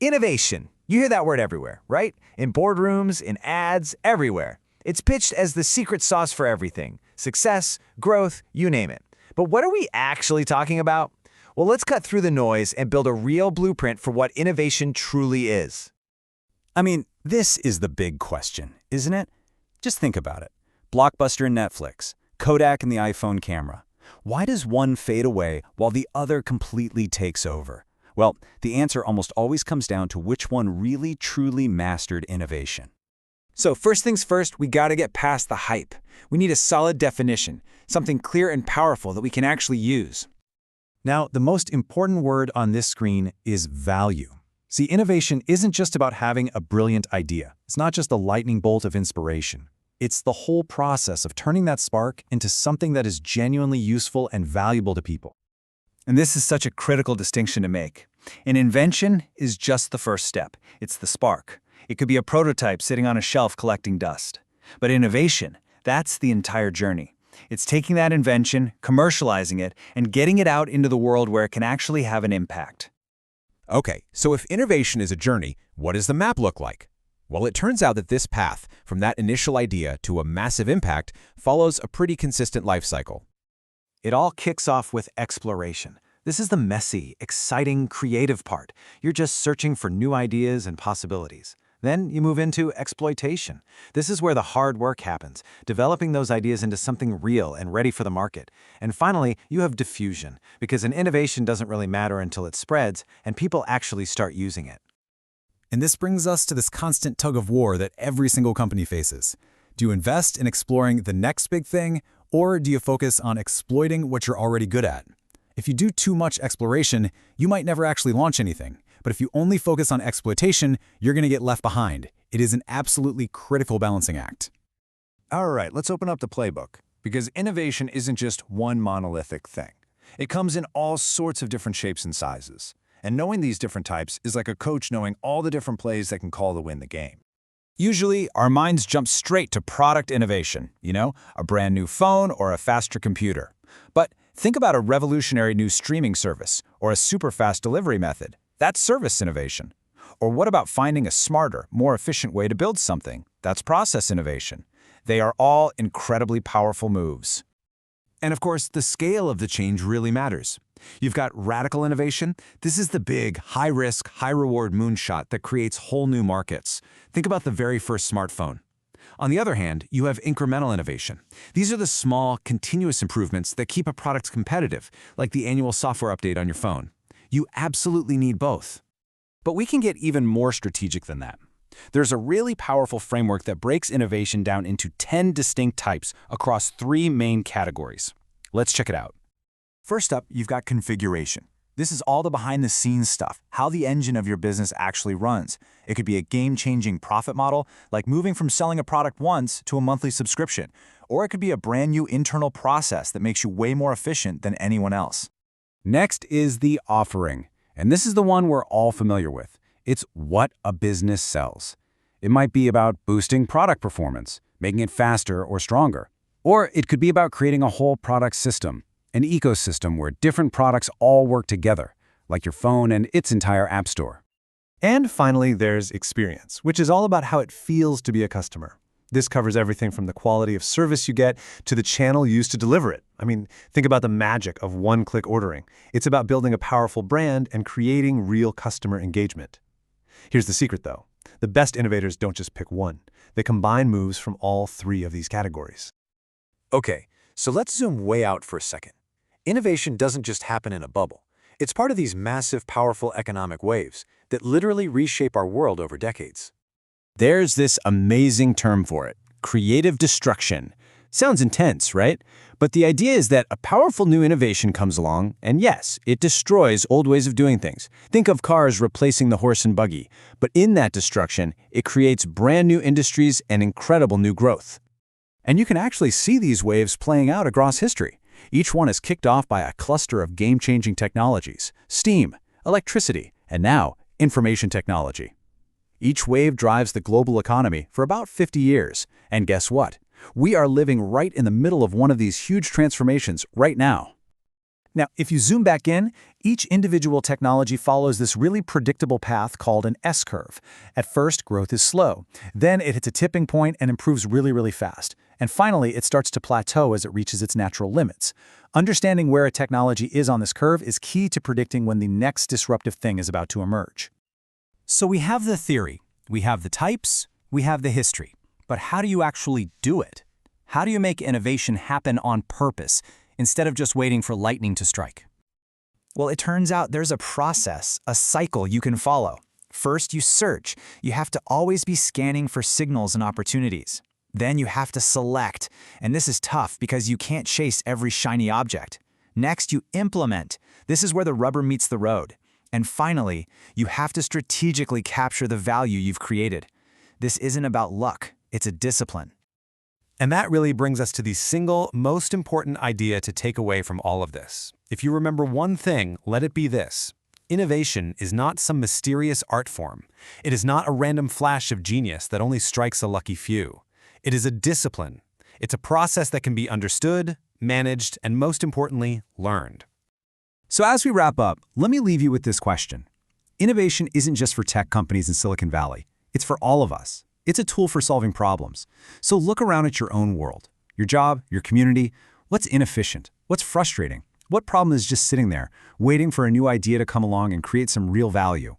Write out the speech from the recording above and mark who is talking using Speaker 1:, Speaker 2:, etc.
Speaker 1: Innovation. You hear that word everywhere, right? In boardrooms, in ads, everywhere. It's pitched as the secret sauce for everything. Success, growth, you name it. But what are we actually talking about? Well, let's cut through the noise and build a real blueprint for what innovation truly is.
Speaker 2: I mean, this is the big question, isn't it? Just think about it. Blockbuster and Netflix, Kodak and the iPhone camera. Why does one fade away while the other completely takes over? Well, the answer almost always comes down to which one really truly mastered innovation.
Speaker 3: So first things first, we gotta get past the hype. We need a solid definition, something clear and powerful that we can actually use.
Speaker 4: Now, the most important word on this screen is value. See, innovation isn't just about having a brilliant idea. It's not just a lightning bolt of inspiration. It's the whole process of turning that spark into something that is genuinely useful and valuable to people.
Speaker 3: And this is such a critical distinction to make. An invention is just the first step. It's the spark. It could be a prototype sitting on a shelf collecting dust. But innovation, that's the entire journey. It's taking that invention, commercializing it, and getting it out into the world where it can actually have an impact.
Speaker 5: Okay, so if innovation is a journey, what does the map look like? Well, it turns out that this path, from that initial idea to a massive impact, follows a pretty consistent life cycle.
Speaker 1: It all kicks off with exploration. This is the messy, exciting, creative part. You're just searching for new ideas and possibilities. Then you move into exploitation. This is where the hard work happens, developing those ideas into something real and ready for the market. And finally, you have diffusion, because an innovation doesn't really matter until it spreads and people actually start using it.
Speaker 2: And this brings us to this constant tug of war that every single company faces. Do you invest in exploring the next big thing, or do you focus on exploiting what you're already good at? If you do too much exploration, you might never actually launch anything. But if you only focus on exploitation, you're going to get left behind. It is an absolutely critical balancing act.
Speaker 4: All right, let's open up the playbook, because innovation isn't just one monolithic thing. It comes in all sorts of different shapes and sizes. And knowing these different types is like a coach knowing all the different plays that can call to win the game.
Speaker 3: Usually, our minds jump straight to product innovation, a brand new phone or a faster computer. But think about a revolutionary new streaming service or a super fast delivery method. That's service innovation. Or what about finding a smarter, more efficient way to build something? That's process innovation. They are all incredibly powerful moves.
Speaker 1: And of course, the scale of the change really matters. You've got radical innovation. This is the big, high-risk, high-reward moonshot that creates whole new markets. Think about the very first smartphone. On the other hand, you have incremental innovation. These are the small, continuous improvements that keep a product competitive, like the annual software update on your phone. You absolutely need both.
Speaker 2: But we can get even more strategic than that. There's a really powerful framework that breaks innovation down into 10 distinct types across 3 main categories. Let's check it out.
Speaker 1: First up, you've got configuration. This is all the behind-the-scenes stuff, how the engine of your business actually runs. It could be a game-changing profit model, like moving from selling a product once to a monthly subscription. Or it could be a brand new internal process that makes you way more efficient than anyone else.
Speaker 2: Next is the offering, and this is the one we're all familiar with. It's what a business sells. It might be about boosting product performance, making it faster or stronger. Or it could be about creating a whole product system, an ecosystem where different products all work together, like your phone and its entire app store.
Speaker 4: And finally, there's experience, which is all about how it feels to be a customer. This covers everything from the quality of service you get to the channel used to deliver it. I mean, think about the magic of one-click ordering. It's about building a powerful brand and creating real customer engagement. Here's the secret, though. The best innovators don't just pick one. They combine moves from all 3 of these categories.
Speaker 1: Okay, so let's zoom way out for a second. Innovation doesn't just happen in a bubble. It's part of these massive, powerful economic waves that literally reshape our world over decades.
Speaker 2: There's this amazing term for it, creative destruction. Sounds intense, right? But the idea is that a powerful new innovation comes along, and yes, it destroys old ways of doing things. Think of cars replacing the horse and buggy. But in that destruction, it creates brand new industries and incredible new growth. And you can actually see these waves playing out across history. Each one is kicked off by a cluster of game-changing technologies: steam, electricity, and now information technology. Each wave drives the global economy for about 50 years. And guess what? We are living right in the middle of one of these huge transformations right now. Now, if you zoom back in, each individual technology follows this really predictable path called an S-curve. At first, growth is slow. Then it hits a tipping point and improves really, really fast. And finally, it starts to plateau as it reaches its natural limits. Understanding where a technology is on this curve is key to predicting when the next disruptive thing is about to emerge.
Speaker 3: So we have the theory, we have the types, we have the history. But how do you actually do it? How do you make innovation happen on purpose, instead of just waiting for lightning to strike?
Speaker 6: Well, it turns out there's a process, a cycle you can follow. First, you search. You have to always be scanning for signals and opportunities. Then you have to select, and this is tough because you can't chase every shiny object. Next, you implement. This is where the rubber meets the road. And finally, you have to strategically capture the value you've created. This isn't about luck, it's a discipline.
Speaker 4: And that really brings us to the single most important idea to take away from all of this. If you remember one thing, let it be this. Innovation is not some mysterious art form. It is not a random flash of genius that only strikes a lucky few. It is a discipline. It's a process that can be understood, managed, and most importantly, learned.
Speaker 2: So as we wrap up, let me leave you with this question. Innovation isn't just for tech companies in Silicon Valley. It's for all of us. It's a tool for solving problems. So look around at your own world, your job, your community. What's inefficient? What's frustrating? What problem is just sitting there, waiting for a new idea to come along and create some real value?